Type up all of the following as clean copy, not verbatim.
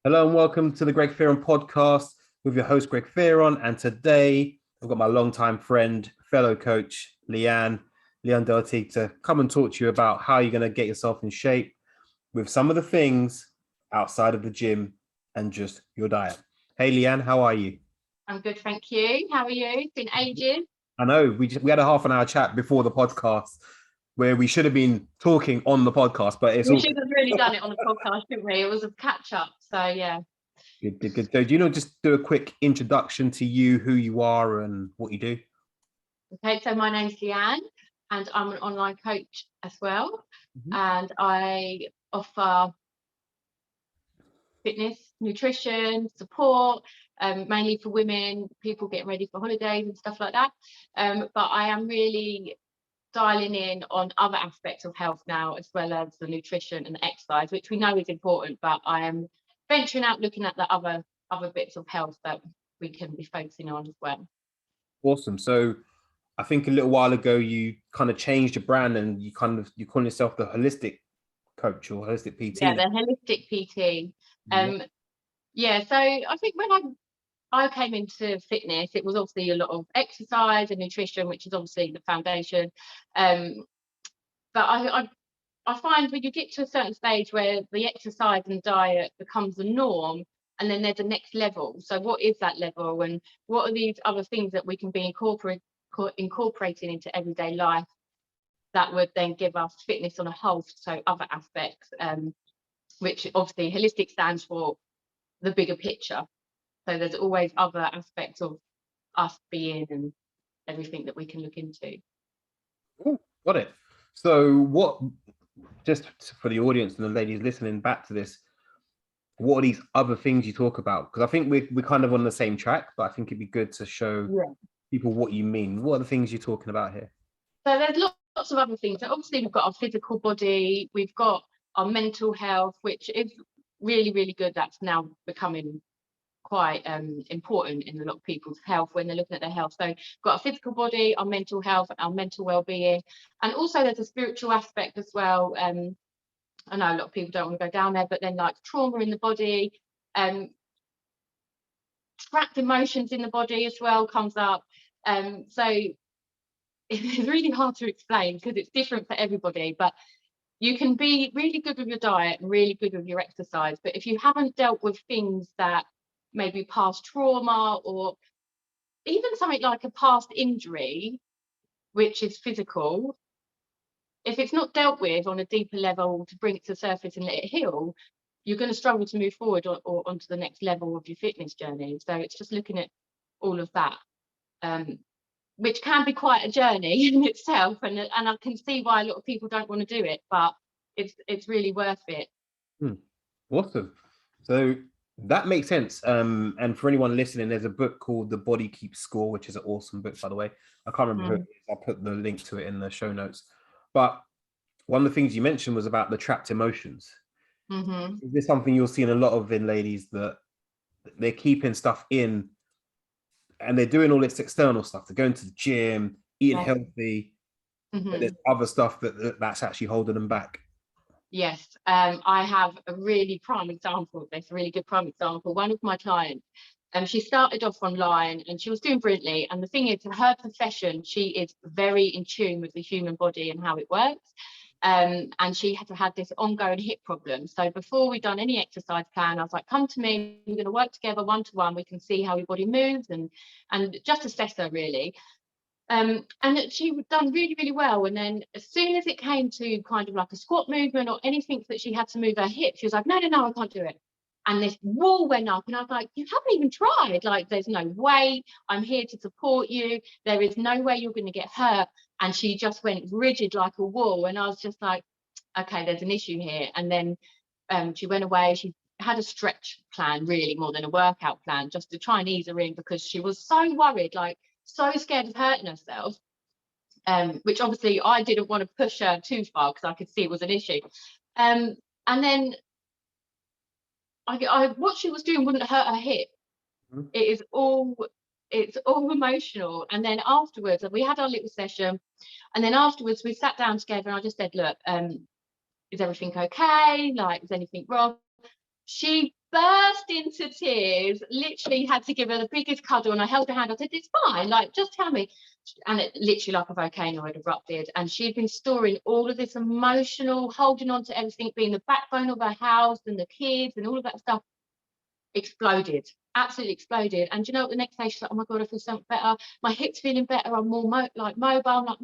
Hello and welcome to the Greg Fearon podcast with your host, Greg Fearon. And today I've got my longtime friend, fellow coach, Leeann Doherty, to come and talk to you about how you're going to get yourself in shape with some of the things outside of the gym and just your diet. Hey, Leeann, how are you? I'm good, thank you. How are you? It's been ages. I know we had a half an hour chat before the podcast where we should have been talking on the podcast, but it's We all should have really done it on the podcast, shouldn't we? It was a catch up. So yeah. good. So do you know, just do a quick introduction to you, who you are and what you do? Okay, so my name's Leanne and I'm an online coach as well. And I offer fitness, nutrition, support, mainly for women, people getting ready for holidays and stuff like that. But I am really dialing in on other aspects of health now, as well as the nutrition and the exercise, which we know is important, but I am venturing out looking at the other bits of health that we can be focusing on as well. Awesome. So I think a little while ago you kind of changed your brand and you call yourself the holistic coach or holistic PT. Yeah, the holistic PT. So I think when I came into fitness, it was obviously a lot of exercise and nutrition, which is obviously the foundation. But I find when you get to a certain stage where the exercise and diet becomes the norm, and then there's a next level. So what is that level, and what are these other things that we can be incorporating into everyday life that would then give us fitness on a whole, so other aspects, which obviously holistic stands for the bigger picture. So there's always other aspects of us being and everything that we can look into. Ooh, got it. So what, just for the audience and the ladies listening back to this, what are these other things you talk about? Because I think we're kind of on the same track, but I think it'd be good to show people what you mean. What are the things you're talking about here? So there's lots of other things. So obviously we've got our physical body, we've got our mental health, which is really, really good. That's now becoming quite important in a lot of people's health when they're looking at their health. So we've got our physical body, our mental health, our mental well-being, and also there's a spiritual aspect as well. I know a lot of people don't want to go down there, but then like trauma in the body, trapped emotions in the body as well comes up. So it's really hard to explain because it's different for everybody, but you can be really good with your diet and really good with your exercise, but if you haven't dealt with things that maybe past trauma or even something like a past injury, which is physical, if it's not dealt with on a deeper level to bring it to the surface and let it heal, you're going to struggle to move forward or onto the next level of your fitness journey. So it's just looking at all of that, which can be quite a journey in itself, and I can see why a lot of people don't want to do it, but it's really worth it. Awesome. So that makes sense. And for anyone listening, there's a book called The Body Keeps Score, which is an awesome book, by the way. I can't remember who it is. I'll put the link to it in the show notes. But one of the things you mentioned was about the trapped emotions. Is this something you're seeing a lot of in ladies, that they're keeping stuff in and they're doing all this external stuff? They're going to the gym, eating healthy, but there's other stuff that's actually holding them back. Yes, I have a really prime example of this, a really good prime example. One of my clients, she started off online and she was doing brilliantly. And the thing is, in her profession, she is very in tune with the human body and how it works. And she had this ongoing hip problem. So before we'd done any exercise plan, I was like, come to me, we're going to work together one-to-one. We can see how your body moves and just assess her really. And she had done really, really well. And then as soon as it came to kind of like a squat movement or anything that she had to move her hip, she was like, no, I can't do it. And this wall went up and I was like, you haven't even tried. Like, there's no way. I'm here to support you. There is no way you're going to get hurt. And she just went rigid like a wall. And I was just like, okay, there's an issue here. And then she went away. She had a stretch plan, really, more than a workout plan, just to try and ease her in, because she was so worried, like so scared of hurting herself, which obviously I didn't want to push her too far because I could see it was an issue. And then what she was doing wouldn't hurt her hip. It's all emotional. And then afterwards, we had our little session, and then afterwards we sat down together and I just said, look, is everything okay? Like, is anything wrong? She burst into tears, literally had to give her the biggest cuddle, and I held her hand. I said, it's fine, like, just tell me. And it literally, like a volcano, had erupted, and she'd been storing all of this emotional, holding on to everything, being the backbone of her house and the kids and all of that stuff, exploded, absolutely exploded. And you know what, the next day she's like, oh my God, I feel so much better, my hip's feeling better, I'm more mobile. I'm like,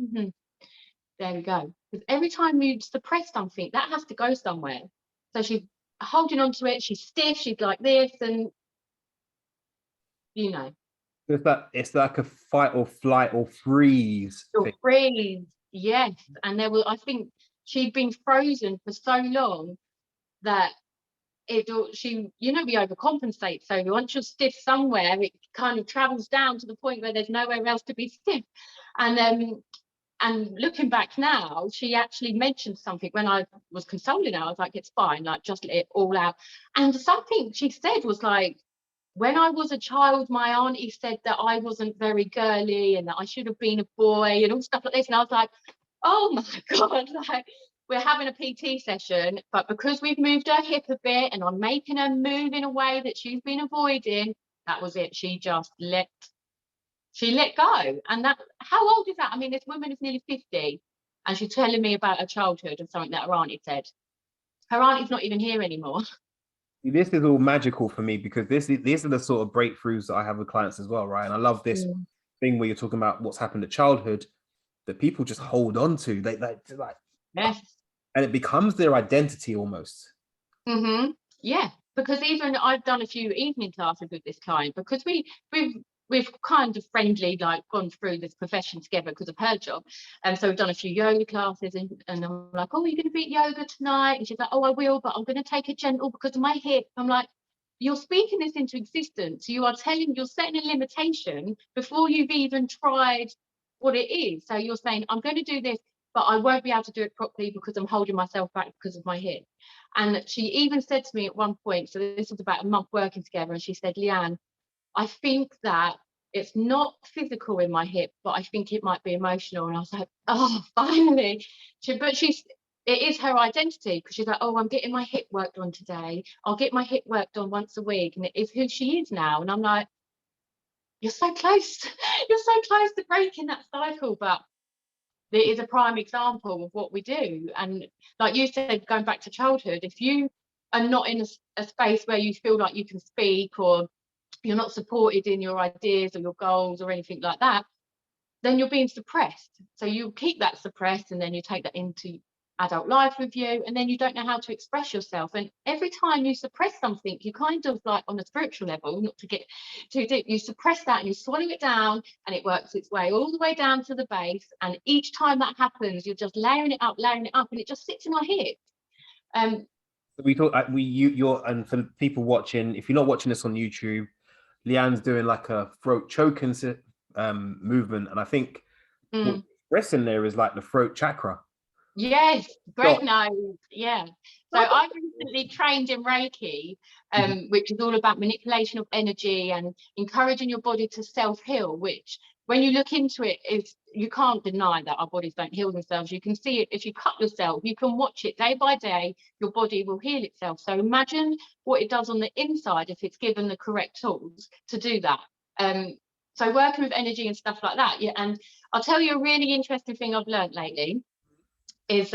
there we go. Because every time you suppress something, that has to go somewhere. So she's holding on to it, she's stiff, she's like this, and you know. It's like a fight or flight or freeze. Or freeze, yes. And I think she'd been frozen for so long that we overcompensate. So once you're stiff somewhere, it kind of travels down to the point where there's nowhere else to be stiff. And looking back now, she actually mentioned something when I was consoling her. I was like, it's fine, like, just let it all out. And something she said was like, when I was a child, my auntie said that I wasn't very girly and that I should have been a boy and all stuff like this. And I was like, oh my God, like, we're having a PT session, but because we've moved her hip a bit and I'm making her move in a way that she's been avoiding, that was it. She let go. And that, how old is that? I mean, this woman is nearly 50 and she's telling me about her childhood and something that her auntie said. Her auntie's not even here anymore. This is all magical for me because these are the sort of breakthroughs that I have with clients as well, right? And I love this thing where you're talking about what's happened at childhood that people just hold on to. They like, yes, and it becomes their identity almost. Yeah, because even I've done a few evening classes with this client because we've kind of friendly, like, gone through this profession together because of her job. And so we've done a few yoga classes, and I'm like, oh, are you going to be at yoga tonight? And she's like, oh, I will, but I'm going to take it gentle because of my hip. I'm like, you're speaking this into existence. You're setting a limitation before you've even tried what it is. So you're saying, I'm going to do this, but I won't be able to do it properly because I'm holding myself back because of my hip. And she even said to me at one point, so this was about a month working together, and she said, Leeann, I think that it's not physical in my hip, but I think it might be emotional. And I was like, oh, finally. It is her identity, because she's like, oh, I'm getting my hip worked on today. I'll get my hip worked on once a week. And it is who she is now. And I'm like, you're so close. You're so close to breaking that cycle. But it is a prime example of what we do. And like you said, going back to childhood, if you are not in a space where you feel like you can speak, or you're not supported in your ideas or your goals or anything like that, then you're being suppressed. So you keep that suppressed, and then you take that into adult life with you, and then you don't know how to express yourself. And every time you suppress something, you kind of, like, on a spiritual level, not to get too deep, you suppress that and you swallow it down, and it works its way all the way down to the base. And each time that happens, you're just layering it up, and it just sits in our hips. We thought you're, and for people watching, if you're not watching this on YouTube, Leeann's doing like a throat choking movement, and I think what's expressing there is like the throat chakra. Yes, great nose. Yeah. So I've recently trained in Reiki, which is all about manipulation of energy and encouraging your body to self-heal, which, when you look into it, is, you can't deny that our bodies don't heal themselves. You can see it if you cut yourself. You can watch it day by day. Your body will heal itself. So imagine what it does on the inside if it's given the correct tools to do that. So working with energy and stuff like that. Yeah. And I'll tell you a really interesting thing I've learned lately is,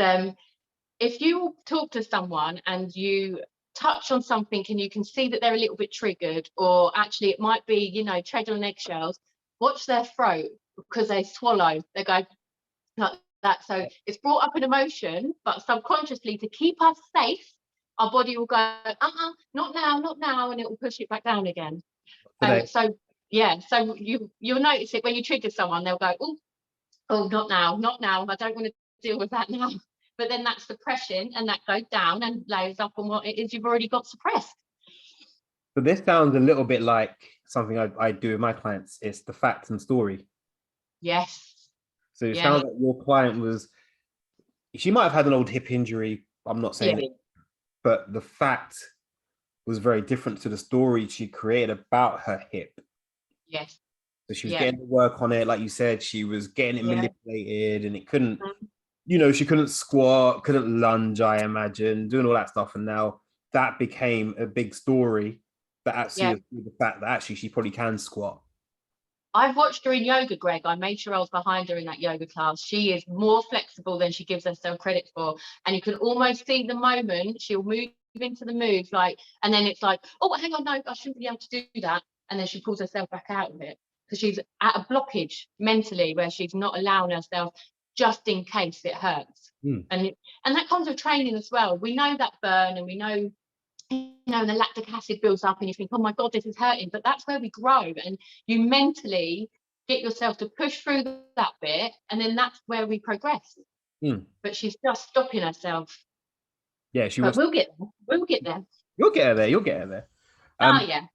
if you talk to someone and you touch on something and you can see that they're a little bit triggered, or actually it might be, tread on eggshells, watch their throat, because they swallow, they go like that. So it's brought up an emotion, but subconsciously, to keep us safe, our body will go, not now, and it will push it back down again. So you'll notice it when you trigger someone. They'll go, oh, not now, I don't want to deal with that now. But then that's suppression, and that goes down and layers up on what it is you've already got suppressed. So this sounds a little bit like something I do with my clients. It's the fact and story. Yes. So it sounds like your client she might have had an old hip injury. I'm not saying it, but the fact was very different to the story she created about her hip. Yes. So she was getting to work on it, like you said. She was getting it manipulated, and it couldn't, she couldn't squat, couldn't lunge, I imagine, doing all that stuff. And now that became a big story that actually Yeah. is the fact that actually she probably can squat. I've watched her in yoga, Greg. I made sure I was behind her in that yoga class. She is more flexible than she gives herself credit for. And you can almost see the moment she'll move into the move, like, and then it's like, oh, hang on, no, I shouldn't be able to do that. And then she pulls herself back out of it because she's at a blockage mentally where she's not allowing herself just in case it hurts. And that comes with training as well. We know that burn, and we know, you know, the lactic acid builds up and you think, oh my God, this is hurting. But that's where we grow, and you mentally get yourself to push through that bit, and then that's where we progress. But she's just stopping herself. Yeah, she but was. we'll get there. We'll get there. You'll get her there. You'll get her there. Yeah.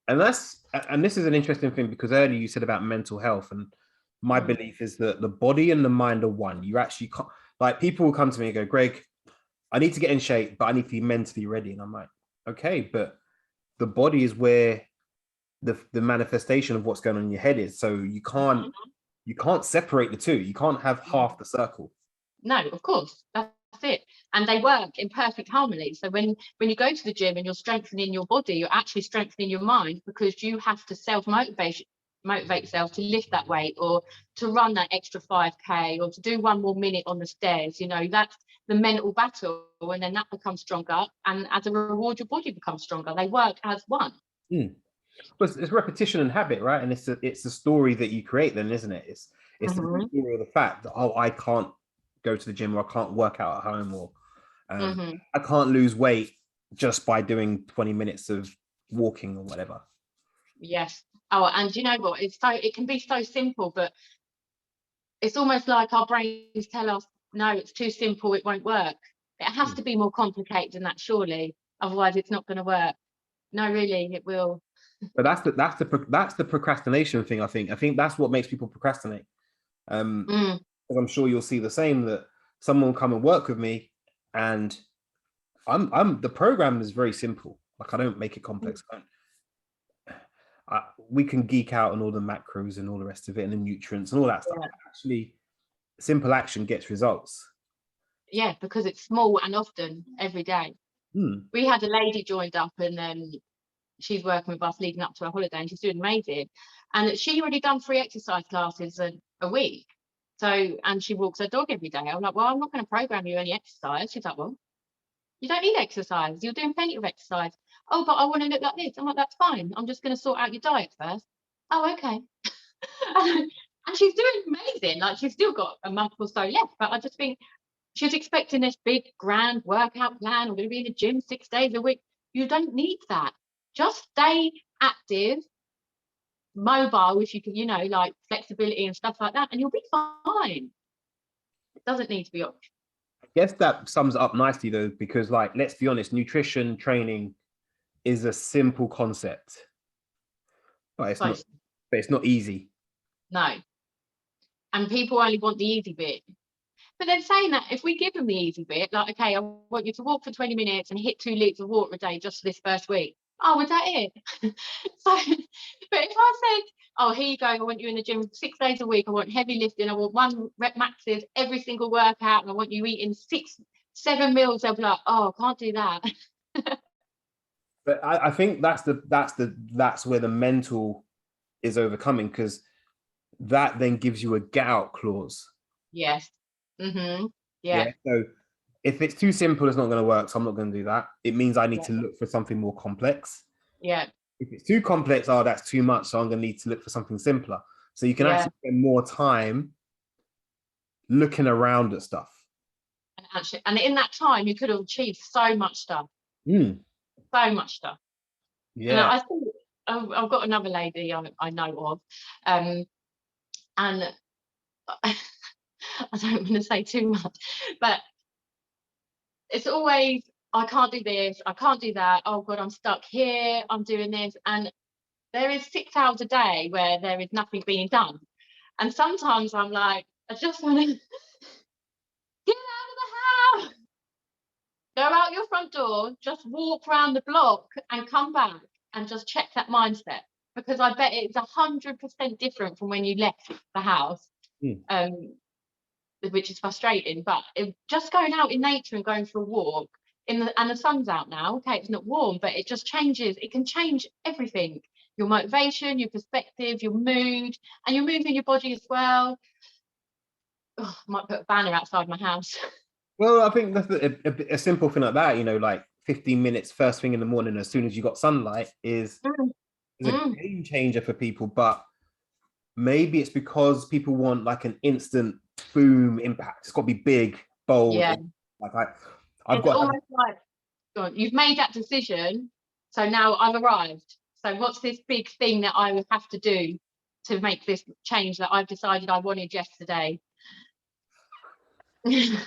And this is an interesting thing, because earlier you said about mental health, and my belief is that the body and the mind are one. You actually can't, like, people will come to me and go, Greg, I need to get in shape, but I need to be mentally ready. And I'm like, okay, but the body is where the manifestation of what's going on in your head is. So you can't separate the two. You can't have half the circle. No, of course. That's it. And they work in perfect harmony. So when you go to the gym and you're strengthening your body, you're actually strengthening your mind, because you have to motivate yourself to lift that weight, or to run that extra 5k, or to do 1 more minute on the stairs. You know, that's the mental battle, and then that becomes stronger, and as a reward your body becomes stronger. They work as one. But it's repetition and habit, right? And it's a story that you create then, isn't it? It's the story of the fact that, oh, I can't go to the gym, or I can't work out at home, or I can't lose weight just by doing 20 minutes of walking or whatever. Yes. Oh, and you know what? It can be so simple, but it's almost like our brains tell us, no, it's too simple, it won't work. It has to be more complicated than that, surely. Otherwise, it's not going to work. No, really, it will. But that's the procrastination thing. I think that's what makes people procrastinate. Because I'm sure you'll see the same, that someone will come and work with me, and I'm the program is very simple. Like, I don't make it complex. We can geek out on all the macros and all the rest of it, and the nutrients and all that stuff. Actually, simple action gets results. Yeah, because it's small and often every day. We had a lady joined up, and then she's working with us leading up to her holiday, and she's doing amazing. And she already done 3 exercise classes a week. So, and she walks her dog every day. I'm like, well, I'm not going to program you any exercise. She's like, well, you don't need exercise. You're doing plenty of exercise. Oh, but I want to look like this. I'm like, that's fine. I'm just going to sort out your diet first. Oh, okay. And she's doing amazing. Like, she's still got a month or so left, but I just think she's expecting this big grand workout plan. I'm going to be in the gym 6 days a week. You don't need that. Just stay active, mobile, if you can, you know, like flexibility and stuff like that, and you'll be fine. It doesn't need to be optional. I guess that sums it up nicely, though, because, like, let's be honest, nutrition training is a simple concept, but it's not easy. No. And people only want the easy bit. But then saying that, if we give them the easy bit, like, okay, I want you to walk for 20 minutes and hit 2 litres of water a day just for this first week. Oh, was that it? So, but if I said, oh, here you go, I want you in the gym 6 days a week, I want heavy lifting, I want 1 rep maxes every single workout, and I want you eating 6-7 meals, they'll be like, oh, I can't do that. But I think that's where the mental is overcoming, because that then gives you a get out clause. Yes. Yeah. So if it's too simple, it's not going to work. So I'm not going to do that. It means I need to look for something more complex. Yeah. If it's too complex, oh, that's too much. So I'm going to need to look for something simpler. So you can actually spend more time looking around at stuff. And in that time, you could have achieved so much stuff. So much stuff. Yeah. And I think I've got another lady I know of, and I don't want to say too much, but it's always, I can't do this, I can't do that, oh God, I'm stuck here, I'm doing this. And there is 6 hours a day where there is nothing being done. And sometimes I'm like, I just want to get out of the house, go out your front door, just walk around the block and come back and just check that mindset. Because I bet it's 100% different from when you left the house. Which is frustrating, but just going out in nature and going for a walk and the sun's out now. Okay, it's not warm, but it just changes. It can change everything. Your motivation, your perspective, your mood, and you're moving your body as well. Oh, I might put a banner outside my house. Well, I think that's a simple thing like that, you know, like 15 minutes first thing in the morning, as soon as you got sunlight, is a game changer for people. But maybe it's because people want like an instant boom impact. It's got to be big, bold. Yeah. Like I've It's got almost like, God, you've made that decision, so now I've arrived. So what's this big thing that I would have to do to make this change that I've decided I wanted yesterday? It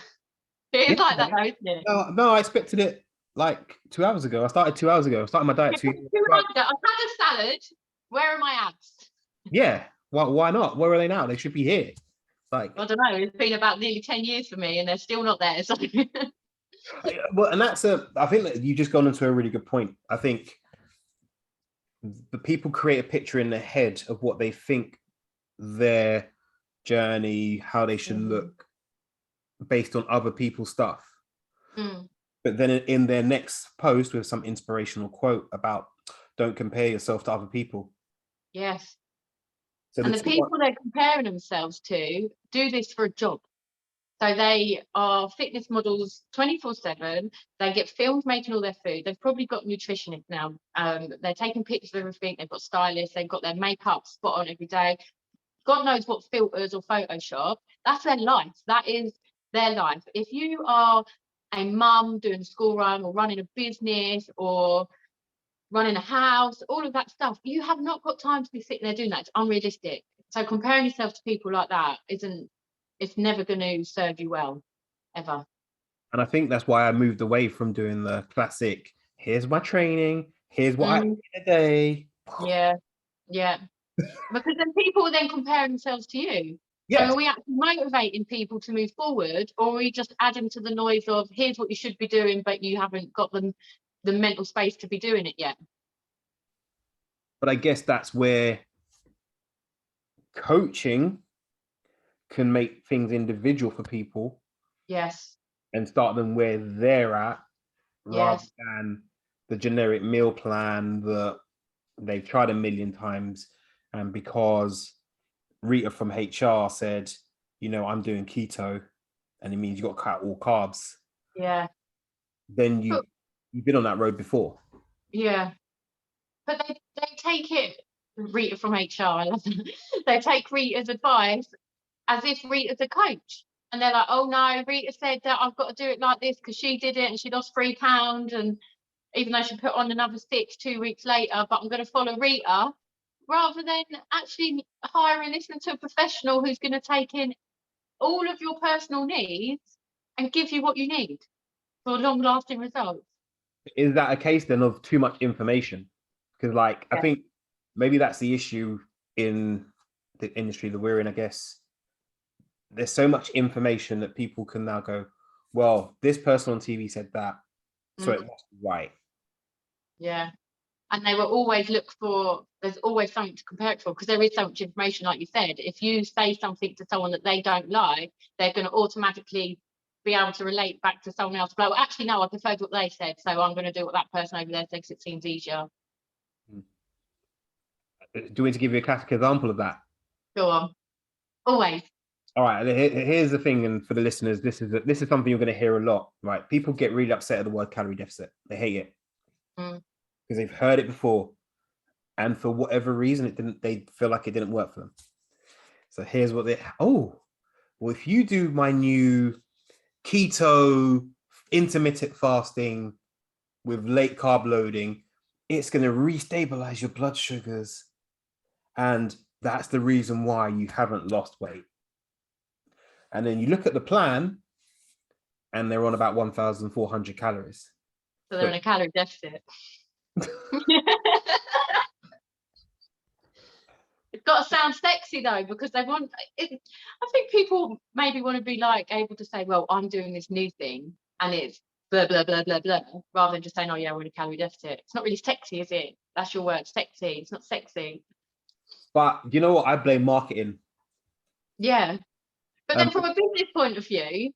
is like that though, isn't it? no, I expected it like 2 hours ago. I started 2 hours ago. I started my diet 2 I've had a salad. Where are my abs? Yeah. Why not? Where are they now? They should be here. Like, I don't know. It's been about nearly 10 years for me, and they're still not there. So well, and I think that you just gone into a really good point. I think the people create a picture in their head of what they think their journey, how they should look based on other people's stuff. But then in their next post with some inspirational quote about don't compare yourself to other people. yes. So And the people they're comparing themselves to do this for a job. So they are fitness models 24/7. They get filmed making all their food. They've probably got nutritionists now. They're taking pictures of everything. They've got stylists. They've got their makeup spot on every day. God knows what filters or Photoshop. That's their life. That is their life. If you are a mum doing a school run or running a business or running a house, all of that stuff, you have not got time to be sitting there doing that. It's unrealistic. So comparing yourself to people like that it's never going to serve you well, ever. And I think that's why I moved away from doing the classic, here's my training, here's what I did a day. Yeah, yeah. Because then people will then compare themselves to you. So Yes. are we actually motivating people to move forward, or are we just adding to the noise of here's what you should be doing, but you haven't got the mental space to be doing it yet? But I guess that's where coaching can make things individual for people. Yes. And start them where they're at, rather Yes. than the generic meal plan that they've tried a million times. And because Rita from HR said, you know, I'm doing keto, and it means you got to cut all carbs. Yeah. Then But, you've been on that road before. yeah. But they take it, Rita from HR, I love that. They take Rita's advice as if Rita's a coach. And they're like, oh no, Rita said that I've got to do it like this because she did it and she lost 3 pounds. And even though she put on another 6 2 weeks later, but I'm going to follow Rita, rather than actually hiring, listening to a professional who's going to take in all of your personal needs and give you what you need for long lasting results. Is that a case then of too much information? Because like, I think maybe that's the issue in the industry that we're in, I guess. There's so much information that people can now go, well, this person on TV said that, so it must be right. Yeah. And they will always look for, there's always something to compare it for, because there is so much information, like you said. If you say something to someone that they don't like, they're going to automatically be able to relate back to someone else. But well, actually, no, I preferred what they said, so I'm going to do what that person over there said because it seems easier. Do you want to give you a classic example of that? Go on. Always. All right, here's the thing, and for the listeners, this is something you're going to hear a lot, right? People get really upset at the word calorie deficit. They hate it because they've heard it before, and for whatever reason, they feel like it didn't work for them. So here's what well, if you do my new keto intermittent fasting with late carb loading, it's going to restabilize your blood sugars, and that's the reason why you haven't lost weight. And then you look at the plan, and they're on about 1,400 calories. So they're in a calorie deficit. It's got to sound sexy though, because they want it. I think people maybe want to be like able to say, well, I'm doing this new thing and it's blah blah blah blah blah, rather than just saying, oh yeah, we're in a calorie deficit. It's not really sexy, is it? That's your word, sexy. It's not sexy. But you know what? I blame marketing. Yeah. But then from a business point of view,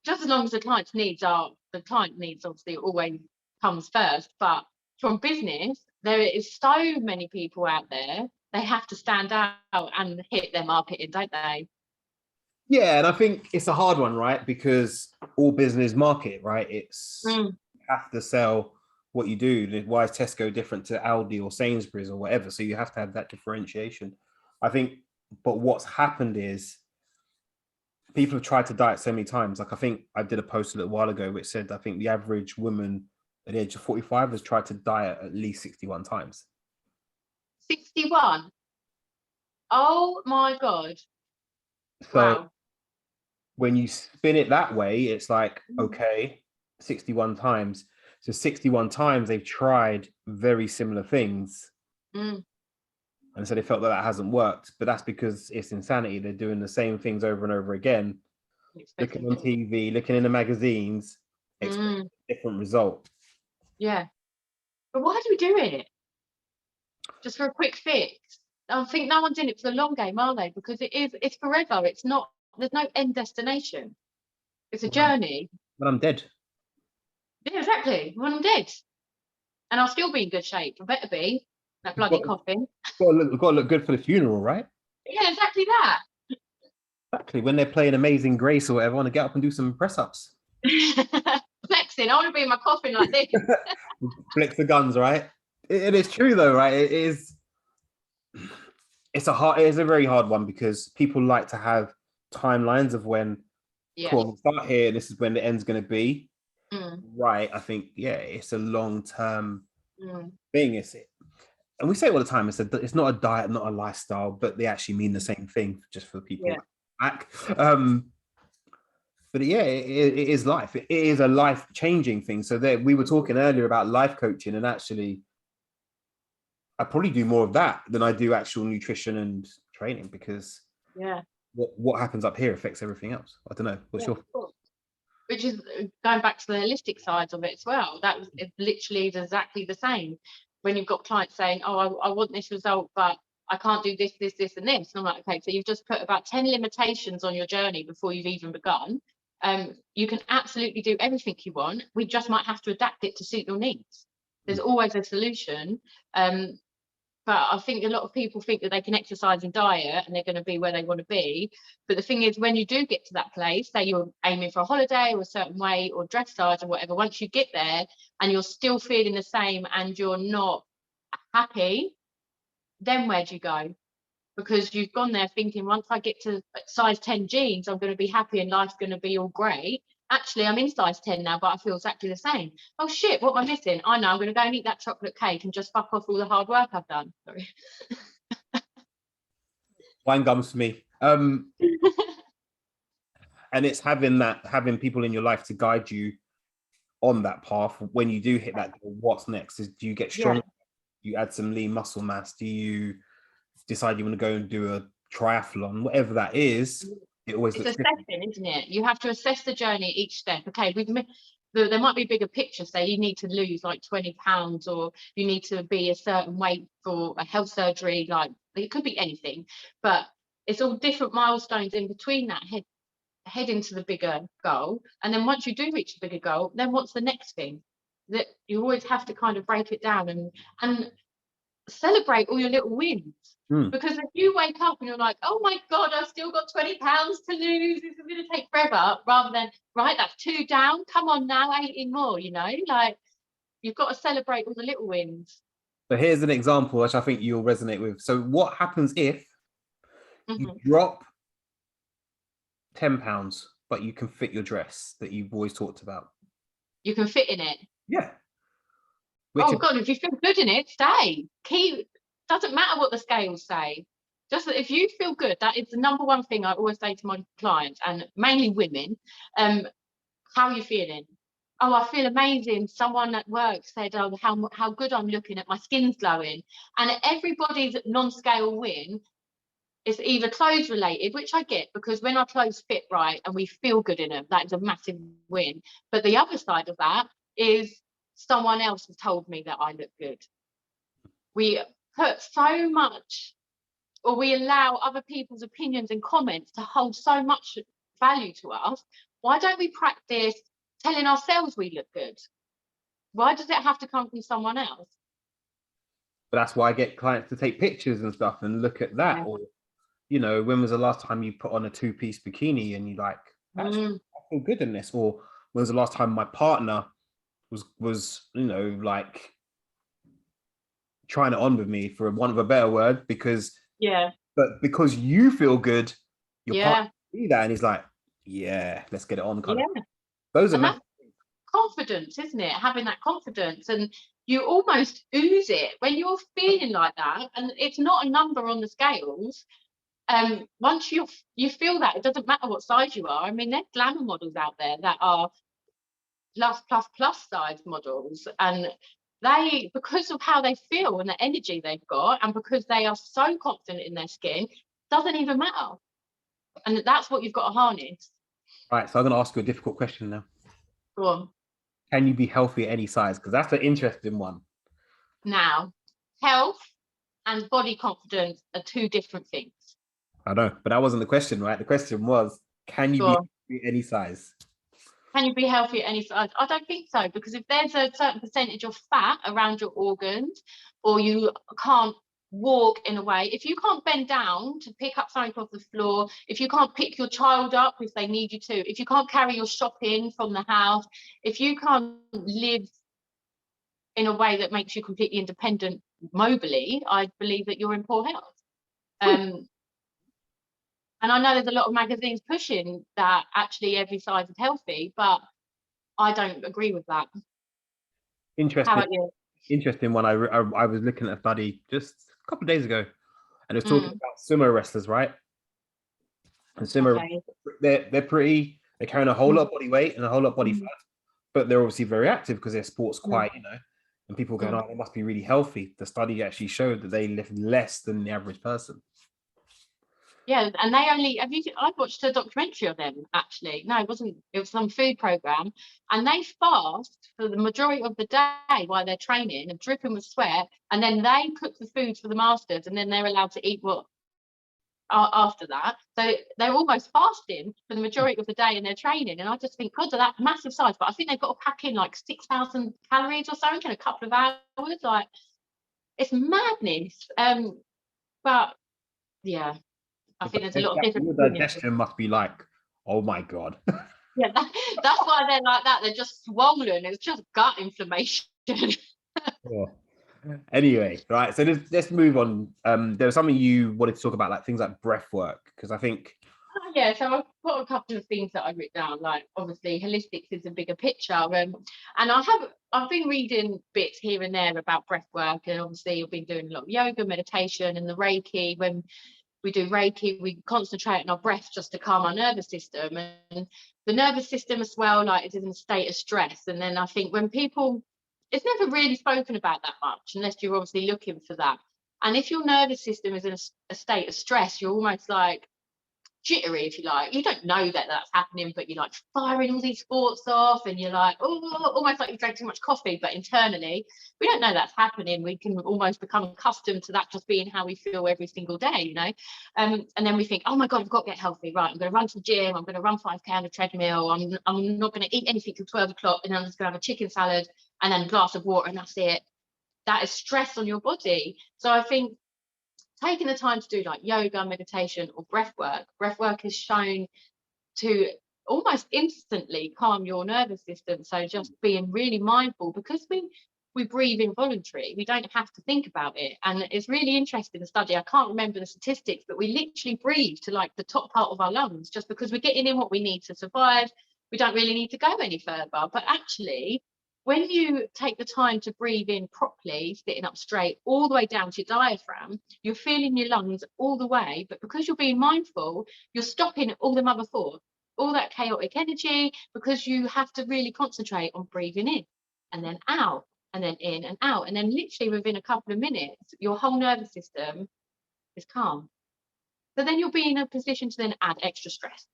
just as long as the client needs obviously always comes first. But from business, there is so many people out there, they have to stand out and hit their marketing, don't they? Yeah, and I think it's a hard one, right? Because all business market, right? It's you have to sell what you do. Why is Tesco different to Aldi or Sainsbury's or whatever? So you have to have that differentiation. I think, but what's happened is people have tried to diet so many times. Like I think I did a post a little while ago which said I think the average woman at the age of 45 has tried to diet at least 61 times. 61. Oh my God. So wow. When you spin it that way, it's like, okay, 61 times. So 61 times they've tried very similar things. And so they felt that that hasn't worked. But that's because it's insanity. They're doing the same things over and over again, looking on TV, looking in the magazines, expecting a different result. Yeah. But why do we do it? Just for a quick fix? I think no one's in it for the long game, are they? Because it's forever. It's not, there's no end destination. It's a journey. But I'm dead. Yeah, exactly. When I'm dead. And I'll still be in good shape. I better be. That bloody coffin. Got to look good for the funeral, right? Yeah, exactly that. Exactly. When they're playing Amazing Grace or whatever, I want to get up and do some press ups. Flexing. I want to be in my coffin like this. Flex the guns, right? It is true though, right? It is. It's a very hard one because people like to have timelines of when cool, we'll start here, this is when the end's going to be. Right. I think, yeah, it's a long-term thing. And we say all the time, it's not a diet, not a lifestyle, but they actually mean the same thing just for people back. But yeah, it is life. It is a life-changing thing. So there, we were talking earlier about life coaching, and actually I probably do more of that than I do actual nutrition and training, because what happens up here affects everything else. I don't know. What's your thoughts? Which is going back to the holistic sides of it as well. That was literally exactly the same. When you've got clients saying, oh, I want this result, but I can't do this, this, this, and this. And I'm like, okay, so you've just put about 10 limitations on your journey before you've even begun. You can absolutely do everything you want. We just might have to adapt it to suit your needs. There's always a solution. But I think a lot of people think that they can exercise and diet and they're going to be where they want to be. But the thing is, when you do get to that place, say you're aiming for a holiday or a certain weight or dress size or whatever, once you get there and you're still feeling the same and you're not happy, then where do you go? Because you've gone there thinking, once I get to size 10 jeans, I'm going to be happy and life's going to be all great. Actually, I'm in size 10 now, but I feel exactly the same. Oh shit, what am I missing? I know, I'm going to go and eat that chocolate cake and just fuck off all the hard work I've done. Sorry. Wine gums for me. And it's having people in your life to guide you on that path. When you do hit that goal, what's next? Do you get stronger? Do you add some lean muscle mass? Do you decide you want to go and do a triathlon? Whatever that is, it always looks different. It's assessing, isn't it? You have to assess the journey each step. Okay, there might be a bigger picture, say you need to lose like 20 pounds or you need to be a certain weight for a health surgery, like it could be anything, but it's all different milestones in between that, heading to the bigger goal. And then once you do reach the bigger goal, then what's the next thing? That you always have to kind of break it down and celebrate all your little wins. Because if you wake up and you're like, oh my God, I've still got 20 pounds to lose, this is going to take forever, rather than, right, that's 2 down, come on now, 18 more, you know, like you've got to celebrate all the little wins. So here's an example which I think you'll resonate with. So what happens if you drop 10 pounds, but you can fit your dress that you've always talked about? You can fit in it. Yeah. God, if you feel good in it, stay. Doesn't matter what the scales say. Just that if you feel good, that is the number one thing I always say to my clients, and mainly women. How are you feeling? Oh, I feel amazing. Someone at work said, oh, how good I'm looking, at my skin's glowing. And everybody's non-scale win is either clothes related, which I get, because when our clothes fit right and we feel good in them, that is a massive win. But the other side of that is someone else has told me that I look good. We put so much, or we allow other people's opinions and comments to hold so much value to us. Why don't we practice telling ourselves we look good? Why does it have to come from someone else? But that's why I get clients to take pictures and stuff and look at that. Or, you know, when was the last time you put on a 2-piece bikini and you like, actually, I feel good in this? Or when was the last time my partner was you know, like trying it on with me, for want of a better word, because but because you feel good, your partner see that and he's like, yeah, let's get it on. Kind of. Those are that's confidence, isn't it? Having that confidence, and you almost ooze it when you're feeling like that, and it's not a number on the scales. Once you feel that, it doesn't matter what size you are. I mean, there's glamour models out there that are plus size models, and they, because of how they feel and the energy they've got, and because they are so confident in their skin, doesn't even matter. And that's what you've got to harness. Right, so I'm going to ask you a difficult question now. Go on. Can you be healthy at any size? Because that's an interesting one. Now, health and body confidence are two different things. I know, but that wasn't the question, right? The question was, can you be healthy at any size? Can you be healthy at any size? I don't think so, because if there's a certain percentage of fat around your organs, or you can't walk in a way, if you can't bend down to pick up something off the floor, if you can't pick your child up if they need you to, if you can't carry your shopping from the house, if you can't live in a way that makes you completely independent mobily, I believe that you're in poor health. And I know there's a lot of magazines pushing that actually every size is healthy, but I don't agree with that. Interesting. How about you? Interesting one. I was looking at a study just a couple of days ago, and it was talking about sumo wrestlers, right? And sumo, they're pretty. They're carrying a whole lot of body weight and a whole lot of body fat, but they're obviously very active because their sport's quite, you know. And people going, oh, they must be really healthy. The study actually showed that they live less than the average person. Yeah, and they only I watched a documentary of them, actually. No, it wasn't, it was some food program, and they fast for the majority of the day while they're training and dripping with sweat, and then they cook the food for the masters, and then they're allowed to eat what after that. So they're almost fasting for the majority of the day in their training, and I just think, God, that massive size, but I think they've got to pack in like 6,000 calories or something in a couple of hours. Like, it's madness. But yeah, I think there's a lot of different. Your digestion must be like, oh my God. Yeah, that's why they're like that. They're just swollen. It's just gut inflammation. Anyway, right. So let's move on. There was something you wanted to talk about, like things like breath work, because I think. Yeah, so I've got a couple of things that I've written down. Like, obviously, holistics is a bigger picture, and I've been reading bits here and there about breath work, and obviously I've been doing a lot of yoga, meditation, and the Reiki. When we do Reiki, we concentrate on our breath just to calm our nervous system, and the nervous system as well, like, is in a state of stress. And then I think when people, it's never really spoken about that much unless you're obviously looking for that. And if your nervous system is in a state of stress, you're almost like jittery, if you like. You don't know that that's happening, but you're like firing all these thoughts off, and you're like, oh, almost like you drank too much coffee. But internally, we don't know that's happening. We can almost become accustomed to that just being how we feel every single day, you know. And then we think, oh my God, I've got to get healthy. Right, I'm going to run to the gym. I'm going to run 5K on a treadmill. I'm not going to eat anything till 12 o'clock, and then I'm just going to have a chicken salad and then a glass of water, and that's it. That is stress on your body. So I think taking the time to do like yoga, meditation, or breath work is shown to almost instantly calm your nervous system. So just being really mindful, because we breathe involuntary, we don't have to think about it. And it's really interesting, the study, I can't remember the statistics, but we literally breathe to like the top part of our lungs, just because we're getting in what we need to survive. We don't really need to go any further. But actually, when you take the time to breathe in properly, sitting up straight, all the way down to your diaphragm, you're feeling your lungs all the way. But because you're being mindful, you're stopping all the other thoughts, all that chaotic energy, because you have to really concentrate on breathing in and then out and then in and out. And then literally within a couple of minutes, your whole nervous system is calm. So then you'll be in a position to then add extra stress.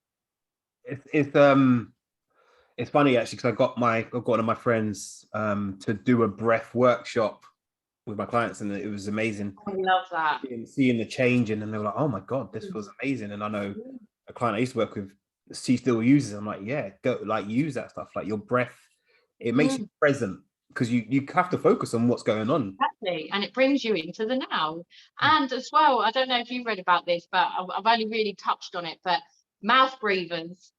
It's funny actually, because I've got one of my friends to do a breath workshop with my clients, and it was amazing. I love that. Seeing the change, and then they were like, "Oh my God, this was amazing!" And I know a client I used to work with, she still uses it. I'm like, yeah, go, like, use that stuff. Like, your breath, it makes you present, because you have to focus on what's going on. Exactly, and it brings you into the now. And as well, I don't know if you've read about this, but I've only really touched on it, but mouth breathers,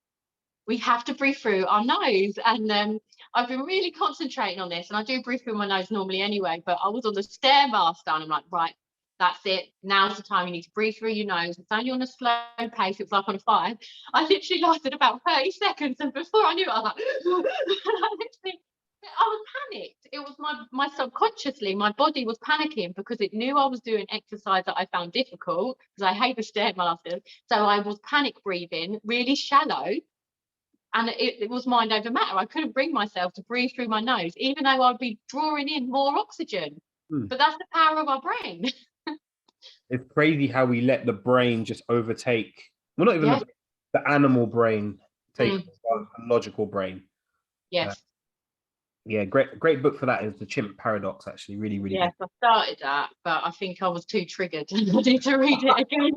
we have to breathe through our nose. And I've been really concentrating on this, and I do breathe through my nose normally anyway, but I was on the Stairmaster and I'm like, right, that's it, now's the time, you need to breathe through your nose. It's only on a slow pace, it's like on a 5. I literally lasted about 30 seconds, and before I knew it, I was like I was panicked. It was my subconsciously, my body was panicking because it knew I was doing exercise that I found difficult, because I hate the Stairmaster. So I was panic breathing really shallow, and it was mind over matter. I couldn't bring myself to breathe through my nose, even though I'd be drawing in more oxygen. But that's the power of our brain. It's crazy how we let the brain just overtake. Well, not even the animal brain take the logical brain. Yes. Yeah, great book for that is The Chimp Paradox, actually. Really, really yes, good. I started that, but I think I was too triggered. I need to read it again.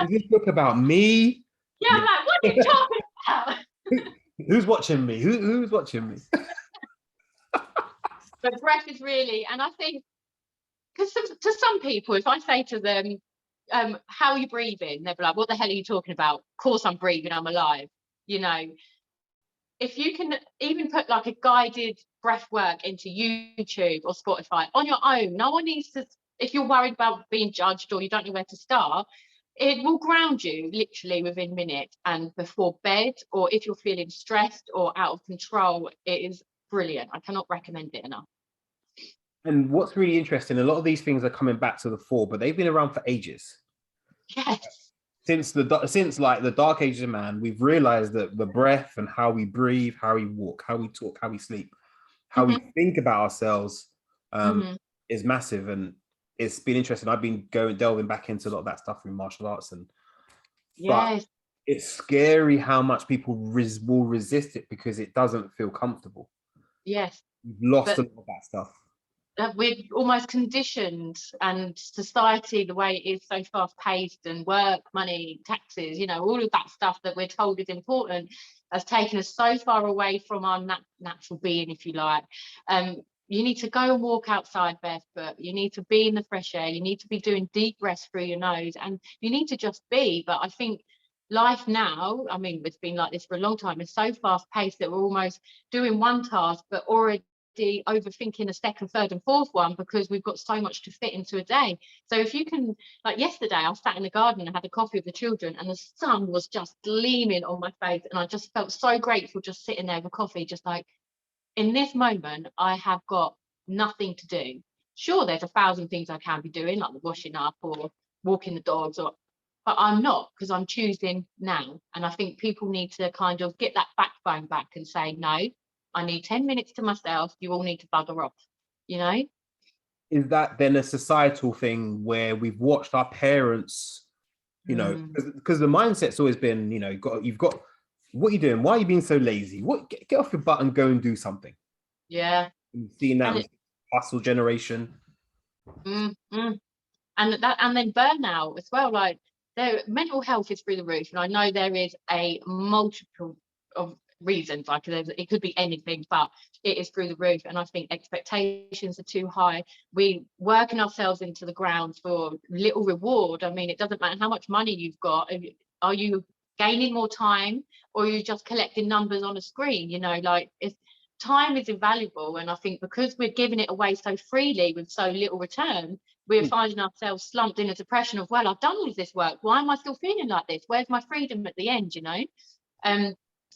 Is this book about me? Yeah, I'm like, what are you talking about? Who's watching me? Who's watching me? But breath is really, and I think, because to some people, if I say to them, how are you breathing? They'll be like, what the hell are you talking about? Of course I'm breathing, I'm alive. You know, if you can even put like a guided breath work into YouTube or Spotify on your own, no one needs to, if you're worried about being judged or you don't know where to start, it will ground you literally within minutes. And before bed, or if you're feeling stressed or out of control, it is brilliant. I cannot recommend it enough. And what's really interesting, a lot of these things are coming back to the fore, but they've been around for ages. Yes. Since like the dark ages of man, we've realized that the breath and how we breathe, how we walk, how we talk, how we sleep, how we think about ourselves is massive. And it's been interesting. I've been delving back into a lot of that stuff in martial arts, and but it's scary how much people will resist it because it doesn't feel comfortable. Yes. We've lost a lot of that stuff. We're almost conditioned, and society, the way it is so fast paced, and work, money, taxes, you know, all of that stuff that we're told is important, has taken us so far away from our natural being, if you like. You need to go and walk outside barefoot. You need to be in the fresh air. You need to be doing deep breaths through your nose, and you need to just be. But I think life now, I mean, it's been like this for a long time, it's so fast paced that we're almost doing one task but already overthinking the second, third and fourth one, because we've got so much to fit into a day. So if you can, like yesterday, I sat in the garden and had a coffee with the children, and the sun was just gleaming on my face, and I just felt so grateful just sitting there with coffee, just like, in this moment I have got nothing to do. Sure, there's 1,000 things I can be doing, like washing up or walking the dogs, but I'm not, because I'm choosing now. And I think people need to kind of get that backbone back and say, no, I need 10 minutes to myself. You all need to bugger off, you know? Is that then a societal thing where we've watched our parents, you know, because the mindset's always been, you know, you've got, what are you doing? Why are you being so lazy? What, get off your butt and go and do something. Yeah. And seeing that with hustle generation. And then burnout as well. Like, their mental health is through the roof, and I know there is a multiple of reasons, like it could be anything, but it is through the roof. And I think expectations are too high. We working ourselves into the ground for little reward. I mean, it doesn't matter how much money you've got. Are you gaining more time, or are you just collecting numbers on a screen? You know, like, time is invaluable, and I think because we're giving it away so freely with so little return, we're finding ourselves slumped in a depression of, well, I've done all of this work, why am I still feeling like this? Where's my freedom at the end, you know? And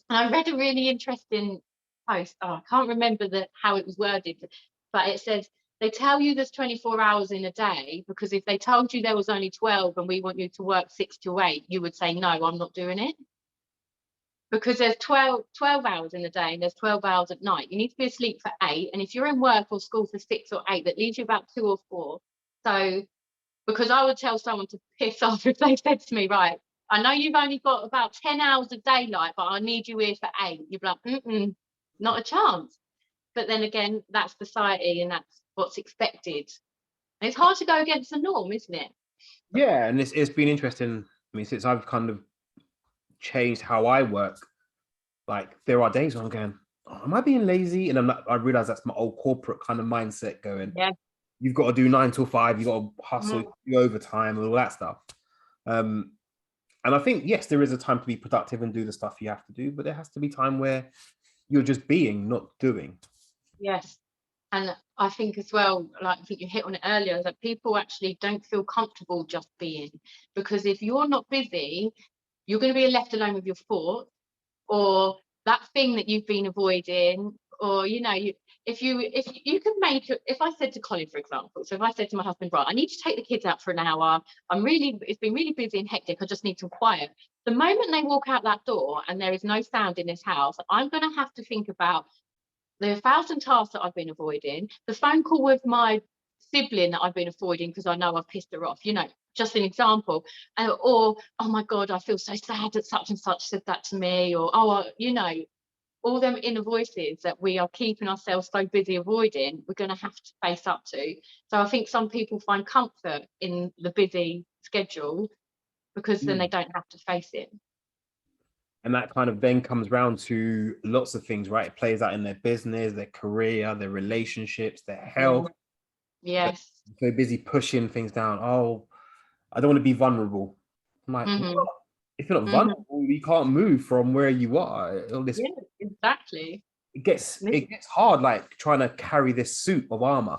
I read a really interesting post. I can't remember how it was worded, but it says, they tell you there's 24 hours in a day, because if they told you there was only 12 and we want you to work 6 to 8, you would say, no, I'm not doing it. Because there's 12 hours in the day and there's 12 hours at night. You need to be asleep for 8. And if you're in work or school for 6 or 8, that leaves you about 2 or 4. So, because I would tell someone to piss off if they said to me, right, I know you've only got about 10 hours of daylight, but I need you here for 8. You'd be like, not a chance. But then again, that's society and that's what's expected. And it's hard to go against the norm, isn't it? Yeah, and it's been interesting. I mean, since I've kind of changed how I work. Like there are days when I'm going, oh, am I being lazy? And I realize that's my old corporate kind of mindset going, Yeah. you've got to do 9 till 5, you've got to hustle, Mhm. do overtime and all that stuff. And I think, yes, there is a time to be productive and do the stuff you have to do, but there has to be time where you're just being, not doing. Yes. And I think as well, like I think you hit on it earlier, that people actually don't feel comfortable just being, because if you're not busy, you're going to be left alone with your thoughts, or that thing that you've been avoiding, or if you can make it. If I said to Colin, for example, so if I said to my husband, right, I need to take the kids out for an hour, it's been really busy and hectic, I just need some quiet. The moment they walk out that door and there is no sound in this house, I'm going to have to think about the 1,000 tasks that I've been avoiding, the phone call with my sibling that I've been avoiding because I know I've pissed her off, just an example. Or, oh my God, I feel so sad that such and such said that to me. Or, all them inner voices that we are keeping ourselves so busy avoiding, we're going to have to face up to. So I think some people find comfort in the busy schedule because then they don't have to face it. And that kind of then comes round to lots of things, right? It plays out in their business, their career, their relationships, their health. Yes. They're so busy pushing things down. Oh, I don't want to be vulnerable. I'm like, what? If you're not vulnerable, you can't move from where you are. All this, yeah, exactly. it gets hard, like trying to carry this suit of armor.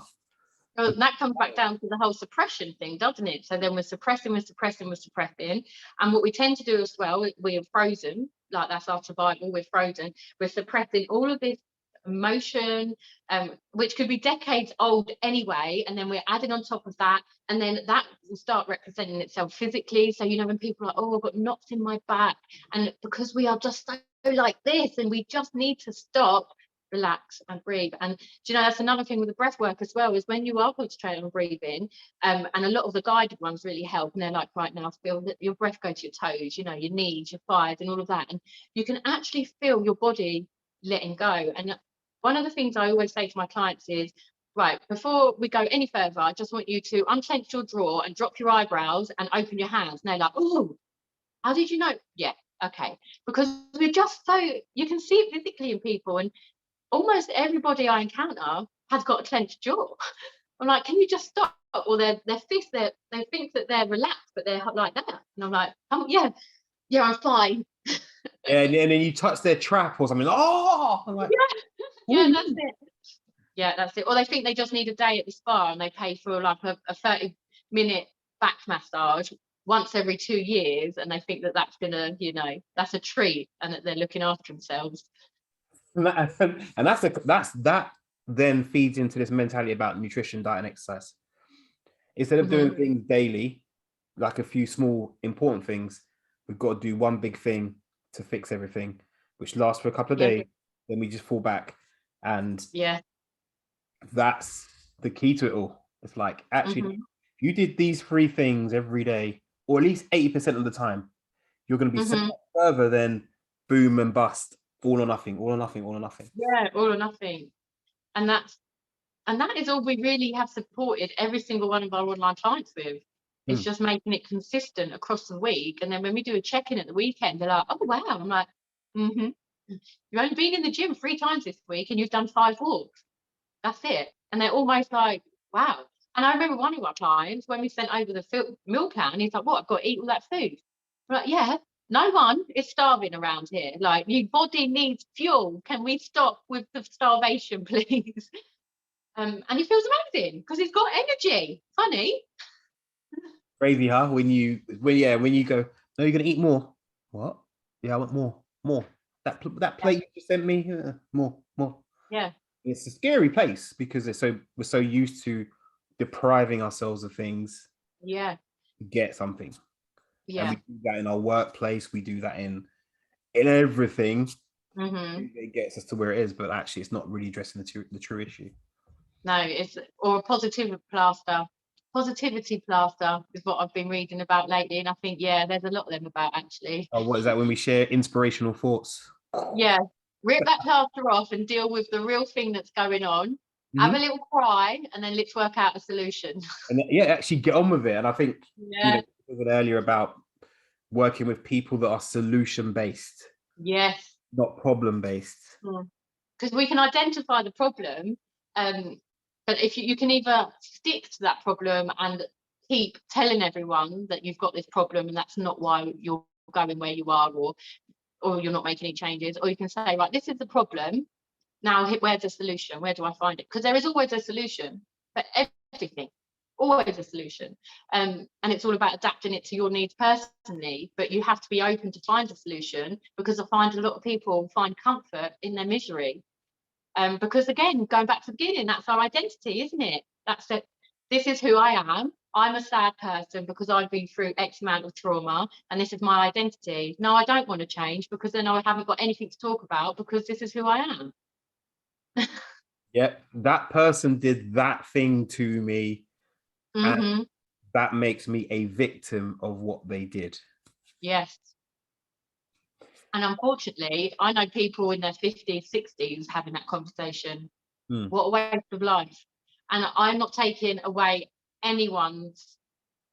Well, that comes back down to the whole suppression thing, doesn't it? So then we're suppressing. And what we tend to do as well, we're frozen, like that's our survival, we're frozen. We're suppressing all of this emotion, which could be decades old anyway, and then we're adding on top of that, and then that will start representing itself physically. So, when people are like, oh, I've got knots in my back, and because we are just so like this, and we just need to stop, relax and breathe. And that's another thing with the breath work as well, is when you are concentrating on breathing, and a lot of the guided ones really help, and they're like, right now feel that your breath go to your toes, your knees, your thighs, and all of that, and you can actually feel your body letting go. And one of the things I always say to my clients is, right, before we go any further, I just want you to unclench your jaw and drop your eyebrows and open your hands. And they're like, oh, how did you know? Yeah, okay. Because we're just so, you can see it physically in people, and almost everybody I encounter has got a clenched jaw. I'm like, can you just stop? Or their fists, they think that they're relaxed, but they're like that. And I'm like, yeah, I'm fine. Yeah, and then you touch their trap or something. Oh, I'm like, yeah, that's it. Yeah, that's it. Or they think they just need a day at the spa, and they pay for like a 30-minute back massage once every 2 years, and they think that that's gonna, that's a treat, and that they're looking after themselves. And that then feeds into this mentality about nutrition, diet, and exercise. Instead of doing things daily, like a few small important things, we've got to do one big thing to fix everything, which lasts for a couple of days. Then we just fall back, and that's the key to it all. It's like, actually, if you did these 3 things every day, or at least 80% of the time, you're going to be so much further than boom and bust, all or nothing, all or nothing, all or nothing. Yeah, all or nothing. And that is all we really have supported every single one of our online clients with. It's just making it consistent across the week. And then when we do a check-in at the weekend, they're like, oh wow. I'm like, you've only been in the gym 3 times this week and you've done 5 walks. That's it. And they're almost like, wow. And I remember one of our clients, when we sent over the meal plan, he's like, what, I've got to eat all that food? I'm like, yeah, no one is starving around here. Like, your body needs fuel. Can we stop with the starvation, please? And he feels amazing because he's got energy. Funny. Crazy, huh? When you go, no, you're gonna eat more. What? Yeah, I want more. That plate you just sent me, more. Yeah. It's a scary place because we're so used to depriving ourselves of things. Yeah. To get something. Yeah. And we do that in our workplace. We do that in everything. It gets us to where it is, but actually, it's not really addressing the true issue. No, it's or a positivity plaster is what I've been reading about lately, and I think there's a lot of them about actually. Oh, what is that? When we share inspirational thoughts? Yeah, rip that plaster off and deal with the real thing that's going on. Have a little cry, and then let's work out a solution. And actually get on with it. And I think you know earlier about working with people that are solution based, Yes. not problem based. Because we can identify the problem, but if you can either stick to that problem and keep telling everyone that you've got this problem and that's not why you're going where you are, or you're not making any changes, or you can say, right, this is the problem. Now, where's the solution? Where do I find it? Because there is always a solution for everything, always a solution. And it's all about adapting it to your needs personally, but you have to be open to find a solution, because I find a lot of people find comfort in their misery. Because again, going back to the beginning, that's our identity, isn't it? That's it. This is who I am. I'm a sad person because I've been through X amount of trauma, and this is my identity. No, I don't want to change, because then I haven't got anything to talk about, because this is who I am. Yeah, that person did that thing to me, and that makes me a victim of what they did. Yes. And unfortunately, I know people in their 50s, 60s having that conversation. What a waste of life. And I'm not taking away anyone's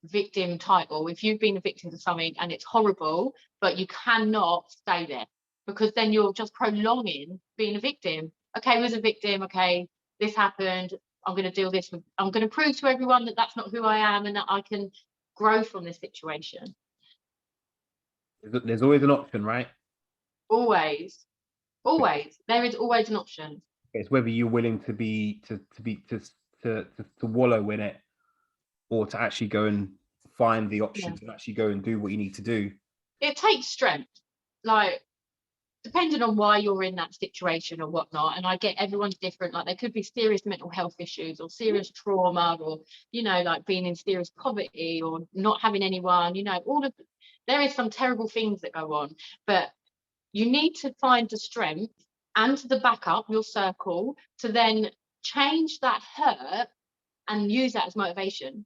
victim title. If you've been a victim to something and it's horrible, but you cannot stay there, because then you're just prolonging being a victim. Okay, I was a victim. Okay, this happened. I'm going to deal this with, I'm going to prove to everyone that that's not who I am, and that I can grow from this situation. There's always an option, right? Always. There is always an option. It's whether you're willing to wallow in it, or to actually go and find the options and actually go and do what you need to do. It takes strength, like, depending on why you're in that situation or whatnot. And I get everyone's different. Like, there could be serious mental health issues, or serious trauma, or, you know, like being in serious poverty, or not having anyone, you know, there is some terrible things that go on, but you need to find the strength and the backup, your circle, to then change that hurt and use that as motivation.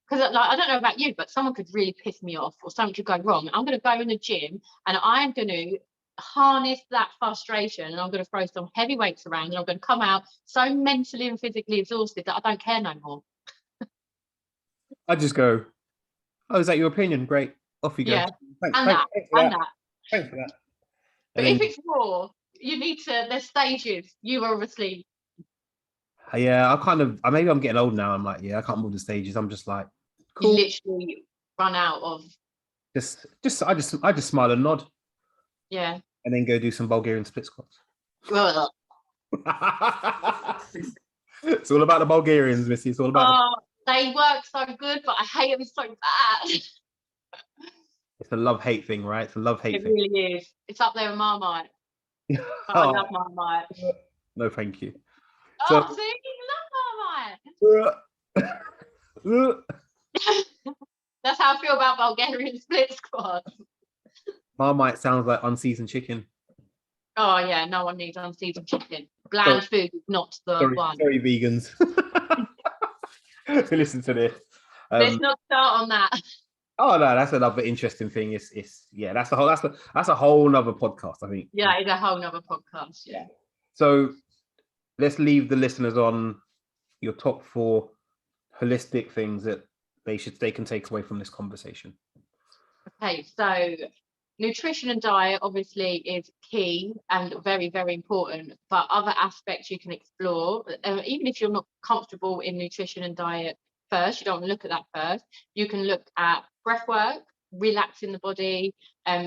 Because, like, I don't know about you, but someone could really piss me off, or something could go wrong. I'm going to go in the gym and I'm going to harness that frustration, and I'm going to throw some heavy weights around, and I'm going to come out so mentally and physically exhausted that I don't care no more. I just go, oh, is that your opinion? Great. Off you go. Yeah. Thanks And for that. But if it's raw, you need to, there's stages. You obviously. Yeah, maybe I'm getting old now. I'm like, yeah, I can't move the stages. I'm just like, cool. You literally run out of. I just smile and nod. Yeah. And then go do some Bulgarian split squats. It's all about the Bulgarians, Missy. It's all about. They work so good, but I hate them so bad. It's a love-hate thing, right? It's a love-hate thing. It really is. It's up there with Marmite. I love Marmite. No, thank you. Oh, see, you love Marmite. That's how I feel about Bulgarian split squats. Marmite sounds like unseasoned chicken. Oh yeah, no one needs unseasoned chicken. Bland food is not the one. Sorry, vegans. Listen to this. Let's not start on that. Oh no, that's another interesting thing. It's that's a whole nother podcast, I think. Yeah, it's a whole nother podcast. Yeah. So let's leave the listeners on your top 4 holistic things that they can take away from this conversation. Okay, so nutrition and diet obviously is key and very, very important, but other aspects you can explore, even if you're not comfortable in nutrition and diet first, you don't want to look at that first, you can look at breathwork, relaxing the body,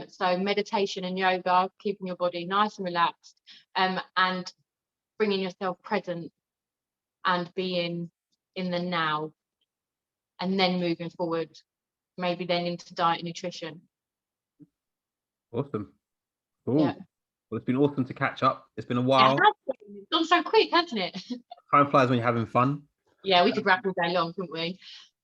so meditation and yoga, keeping your body nice and relaxed, and bringing yourself present and being in the now, and then moving forward, maybe then into diet and nutrition. Awesome. Cool. Yeah. Well, it's been awesome to catch up. It's been a while. It's gone so quick, hasn't it? Time flies when you're having fun. Yeah, we could rap all day long, couldn't we?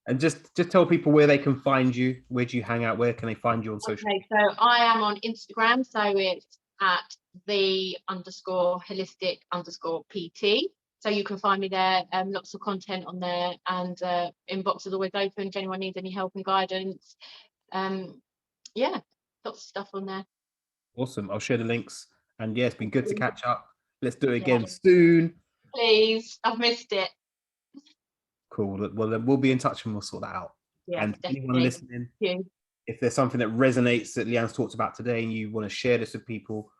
And just tell people where they can find you. Where do you hang out? Where can they find you on social? Okay, so I am on Instagram, so it's at the_holistic_PT. So you can find me there. Lots of content on there, and inbox is always open if anyone needs any help and guidance. Yeah, lots of stuff on there. Awesome. I'll share the links. And yeah, it's been good to catch up. Let's do it again soon. Please, I've missed it. Cool. Well, then we'll be in touch and we'll sort that out. Yeah, and definitely. anyone listening, if there's something that resonates that Leeann's talked about today and you want to share this with people,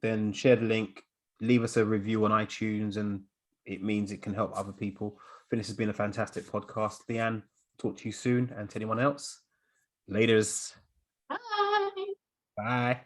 then share the link, leave us a review on iTunes, and it means it can help other people. I think this has been a fantastic podcast. Leeann, talk to you soon, and to anyone else. Laters. Bye. Bye.